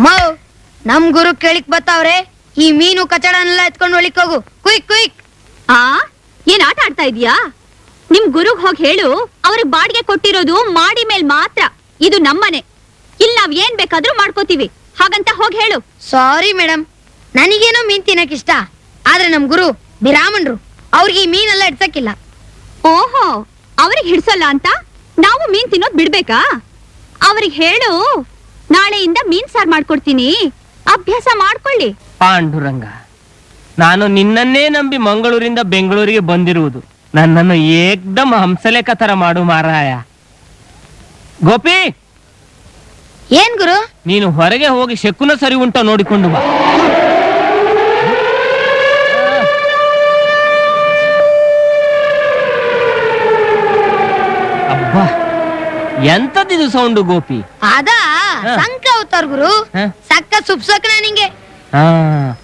ಮೋ ನಮ್ ಗುರು ಕೇಳಿಕ್ ಬತ್ತಾವ್ರೆ, ಈ ಮೀನು ಕಚಡನೆಲ್ಲ ಎತ್ಕೊಂಡು ಒಳಿಕ್ ಹೋಗು, ಕ್ವಿಕ್ ಕ್ವಿಕ್. ಏನ್ ಆಟ ಆಡ್ತಾ ಇದೀಯಾ? ನಿಮ್ ಗುರುಗ್ ಹೋಗಿ ಹೇಳು, ಅವ್ರಿಗೆ ಬಾಡಿಗೆ ಕೊಟ್ಟಿರೋದು ಮಾಡಿ ಮೇಲ್ ಮಾತ್ರ, ಇದು ನಮ್ಮನೆ, ಇಲ್ಲಿ ನಾವ್ ಏನ್ ಬೇಕಾದ್ರೂ ಮಾಡ್ಕೋತೀವಿ, ಹಾಗಂತ ಹೋಗಿ ಹೇಳು. ಸಾರಿ ಮೇಡಮ್, ನನಗೇನೋ ಮೀನ್ ತಿನ್ನಕ್ ಇಷ್ಟ, ಆದ್ರೆ ನಮ್ ಗುರು ಬಿರಾಮನ್ರು, ಅವ್ರಿಗೆ ಈ ಮೀನೆಲ್ಲ ಇಡ್ಸಕ್ಕಿಲ್ಲ. ಓಹೋ, ಅವ್ರಿಗೆ ಹಿಡ್ಸಲ್ಲ ಅಂತ ನಾವು ಮೀನ್ ತಿನ್ನೋದ್ ಬಿಡ್ಬೇಕಾ? ಅವ್ರಿಗೆ ಹೇಳು, ನಾಳೆಯಿಂದ ಮೀನ್ ಸಾರ್ ಮಾಡ್ಕೊಡ್ತೀನಿ, ಅಭ್ಯಾಸ ಮಾಡ್ಕೊಳ್ಳಿ. ಪಾಂಡುರಂಗ, ನಾನು ನಿನ್ನನ್ನೇ ನಂಬಿ ಮಂಗಳೂರಿಂದ ಬೆಂಗಳೂರಿಗೆ ಬಂದಿರುವುದು, ನನ್ನನ್ನು ಏಕ್ದಮ್ ಹಂಸಲೇಖ ತರ ಮಾಡು ಮಾರಾಯ. ಗೋಪಿ, ಏನ್ ಗುರು? ನೀನು ಹೊರಗೆ ಹೋಗಿ ಶಕುನ ಸರಿ ಉಂಟ ನೋಡಿಕೊಂಡು ಬಾ. ಅಬ್ಬಾ, ಎಂತದಿದು ಸೌಂಡು ಗೋಪಿ? ಅದಾ ಸಂಕ ಅವತಾರ್ ಗುರು, ಸಕ್ಕ ಸುಪ್ಸಕ್ನ ನಿಂಗೆ.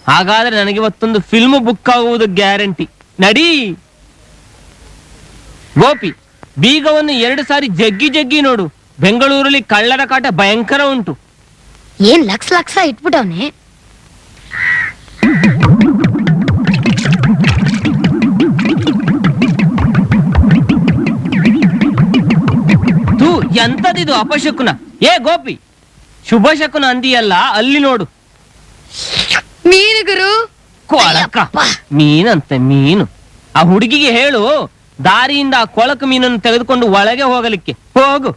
ಹಾಗಾದ್ರೆ ನನಗಿವತ್ತೊಂದು ಫಿಲ್ಮ್ ಬುಕ್ ಆಗುವುದು ಗ್ಯಾರಂಟಿ. ನಡಿ ಗೋಪಿ, ಬೀಗವನ್ನು 2 ಸಾರಿ ಜಗ್ಗಿ ಜಗ್ಗಿ ನೋಡು, ಬೆಂಗಳೂರಲ್ಲಿ ಕಳ್ಳರ ಕಾಟ ಭಯಂಕರ ಉಂಟು. ಏನ್ ಲಕ್ಷ ಲಕ್ಷ ಇಟ್ಬಿಟ್ಟವ್ನೆ. ತೂ, ಎಂತದಿದು ಅಪಶಕುನ? ಏ ಗೋಪಿ, ಶುಭ ಶಕುನ ಅಂದಿಯಲ್ಲ, ಅಲ್ಲಿ ನೋಡು. ಮೀನು ಗುರು. ಕೊಳಕ ಮೀನಂತೆ ಮೀನು. ಆ ಹುಡುಗಿಗೆ ಹೇಳು, ದಾರಿಯಿಂದ ಆ ಕೊಳಕ ಮೀನನ್ನು ತೆಗೆದುಕೊಂಡು ಒಳಗೆ ಹೋಗಲಿಕ್ಕೆ. ಹೋಗು.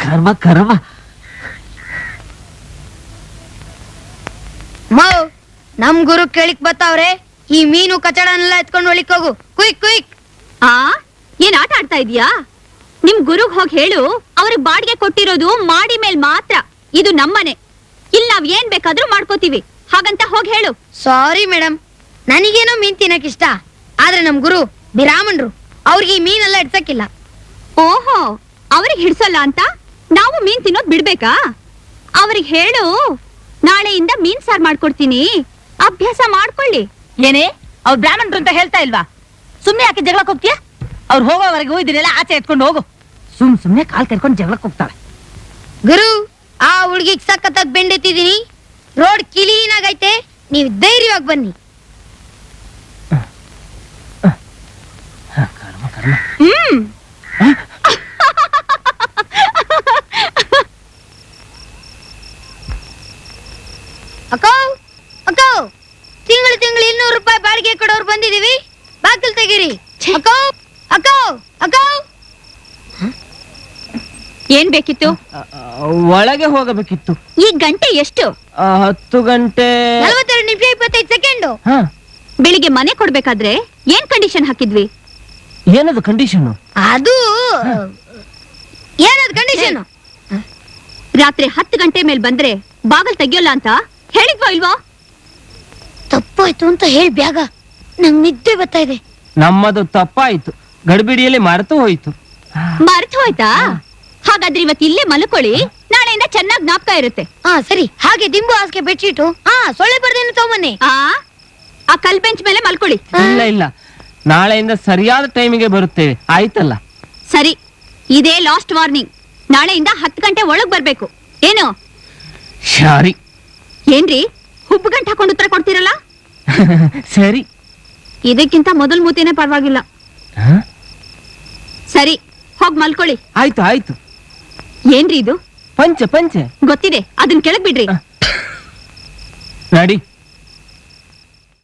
ಕರ್ಮ ಕರ್ಮ. ಮೋ ನಮ್ ಗುರು ಕೇಳಿಕ್ ಬತ್ತಾವ್ರೆ, ಈ ಮೀನು ಕಚಡನೆಲ್ಲ ಎತ್ಕೊಂಡು ಒಳಿಕ್ ಹೋಗು, ಕ್ವಿಕ್ ಕ್ವಿಕ್. ಏನ್ ಆಟ ಆಡ್ತಾ ಇದೀಯಾ? ನಿಮ್ ಗುರುಗ್ ಹೋಗಿ ಹೇಳು, ಅವ್ರಿಗೆ ಬಾಡಿಗೆ ಕೊಟ್ಟಿರೋದು ಮಾಡಿ ಮೇಲ್ ಮಾತ್ರ, ಇದು ನಮ್ಮನೆ, ಇಲ್ಲಿ ನಾವ್ ಏನ್ ಬೇಕಾದ್ರೂ ಮಾಡ್ಕೋತೀವಿ, ಹಾಗಂತ ಹೋಗಿ ಹೇಳು. ಸಾರಿ ಮೇಡಮ್, ನನಗೇನೋ ಮೀನ್ ತಿನ್ನಕ್ ಇಷ್ಟ, ಆದ್ರೆ ನಮ್ ಗುರು ಬಿರಾಮನ್ರು, ಅವ್ರಿಗೆ ಈ ಮೀನೆಲ್ಲ ಇಡ್ಸಕ್ಕಿಲ್ಲ. ಓಹೋ, ಅವ್ರಿಗೆ ಹಿಡ್ಸಲ್ಲ ಅಂತ ನಾವು ಮೀನ್ ತಿನ್ನೋದ್ ಬಿಡ್ಬೇಕಾ? ಅವ್ರಿಗೆ ಹೇಳು, ನಾಳೆಯಿಂದ ಮೀನ್ ಸಾರ್ ಮಾಡ್ಕೊಡ್ತೀನಿ, ಅಭ್ಯಾಸ ಮಾಡ್ಕೊಳ್ಳಿ. ಏನೇ ಅವ್ರು ಬ್ರಾಹ್ಮಣರು ಅಂತ ಹೇಳ್ತಾ ಇಲ್ವಾ? ಸುಮ್ನೆ ಯಾಕೆ ಜಗಳಕ್ಕೆ ಹೋಗ್ತೀಯಾ? ಅವ್ರು ಹೋಗೋವರೆಗೂ ಇದನ್ನೆಲ್ಲ ಆಚೆ ಎತ್ಕೊಂಡು ಹೋಗು. ಸುಮ್ನೆ ಕಾಲ್ ಕರ್ಕೊಂಡು ಜಗಳಕ್ಕೆ ಹೋಗ್ತಾಳೆ. ಗುರು, ಆ ಹುಡ್ಗಿಗ್ ಸಖತ್ತಾಗಿ ಬೆಂಡೆತ್ತಿದೀನಿ, ರೋಡ್ ಕ್ಲೀನ್ ಆಗೈತೆ, ನೀವ್ ಧೈರ್ಯವಾಗಿ ಬನ್ನಿ. ಕರ್ಮ ಕರ್ಮ. ಅಕ್ಕೋ ಅಕ್ಕೋ, ತಿಂಗಳು 200 ರೂಪಾಯಿ ಬಾಡಿಗೆ ಕೊಡೋರು ಬಂದಿದೀವಿ, ಬಾಗಿಲು ತೆಗೀರಿ. ಅಕ್ಕೋ ಅಕ್ಕೋ ಅಕ್ಕೋ. ಏನ್ ಬೇಕಿತ್ತು? ಒಳಗೆ ಹೋಗಬೇಕಿತ್ತು. ಈ ಗಂಟೆ ಎಷ್ಟು? 10 ಗಂಟೆ 42 ನಿಮಿಷ 25 ಸೆಕೆಂಡು. ಬೆಳಿಗ್ಗೆ ಮನೆ ಕೊಡ್ಬೇಕಾದ್ರೆ ಏನ್ ಕಂಡೀಷನ್ ಹಾಕಿದ್ವಿ? ಏನದು ಕಂಡೀಷನ್? ಅದು ಏನದು ಕಂಡೀಷನ್? ರಾತ್ರಿ 10 ಗಂಟೆ ಮೇಲ್ ಬಂದ್ರೆ ಬಾಗಲ್ ತೆಗಿಯೋಲ್ಲ ಅಂತ ಹೇಳಿದ್ವಾ ಇಲ್ವಾ? ತಪ್ಪಾಯ್ತು ಅಂತ ಹೇಳಿ ಬ್ಯಾಗ, ನಂಗ್ ನಿದ್ದೆ ಬರ್ತಾ ಇದೆ. ನಮ್ಮದು ತಪ್ಪಾಯ್ತು, ಗಡಿಬಿಡಿಯಲ್ಲಿ ಮರೆತು ಹೋಯ್ತು. ಮರ್ತು ಹೋಯ್ತಾ? ಹಾಗಾದ್ರೆ ಇವತ್ತು ಇಲ್ಲೇ ಮಲ್ಕೊಳ್ಳಿ, ನಾಳೆಯಿಂದ ಚೆನ್ನಾಗ್ ಜ್ಞಾಪಕ ಇರುತ್ತೆ. ಸರಿ, ಹಾಗೆ ದಿಂಬು ಹಾಸಿಗೆ ಬೆಡ್ಶೀಟು, ಸೊಳ್ಳೆ ಬರ್ದೇನು ತಗೊಂಬನ್ನಿ. ಆ ಕಲ್ ಬೆಂಚ್ ಮೇಲೆ ಮಲ್ಕೊಳ್ಳಿ. ಇಲ್ಲ ಇಲ್ಲ, ನಾಳೆಯಿಂದ ಸರಿಯಾದ ಟೈಮಿಗೆ ಬರುತ್ತೇವೆ, ಆಯ್ತಲ್ಲ? ಸರಿ, ಇದೇ ಲಾಸ್ಟ್ ವಾರ್ನಿಂಗ್, ನಾಳೆಯಿಂದ 10 ಗಂಟೆ ಒಳಗ್ ಬರ್ಬೇಕು. ಏನು? ಸರಿ. ಏನ್ರಿ ಹುಬ್ಬು ಗಂಟೆ ಹಾಕೊಂಡು ಉತ್ತರ ಕೊಡ್ತೀರಲ್ಲ? ಸರಿ. ಇದಕ್ಕಿಂತ ಮೊದಲ್ ಮೂತಿನೇ ಪರವಾಗಿಲ್ಲ. ಸರಿ, ಹೋಗ್ ಮಲ್ಕೊಳ್ಳಿ. ಆಯ್ತು ಆಯ್ತು. ಏನ್ರಿ ಇದು? ಪಂಚೆ ಪಂಚೆ ಗೊತ್ತಿದೆ, ಅದನ್ ಕೆಳಗ್ ಬಿಡ್ರಿ. ನಡಿ.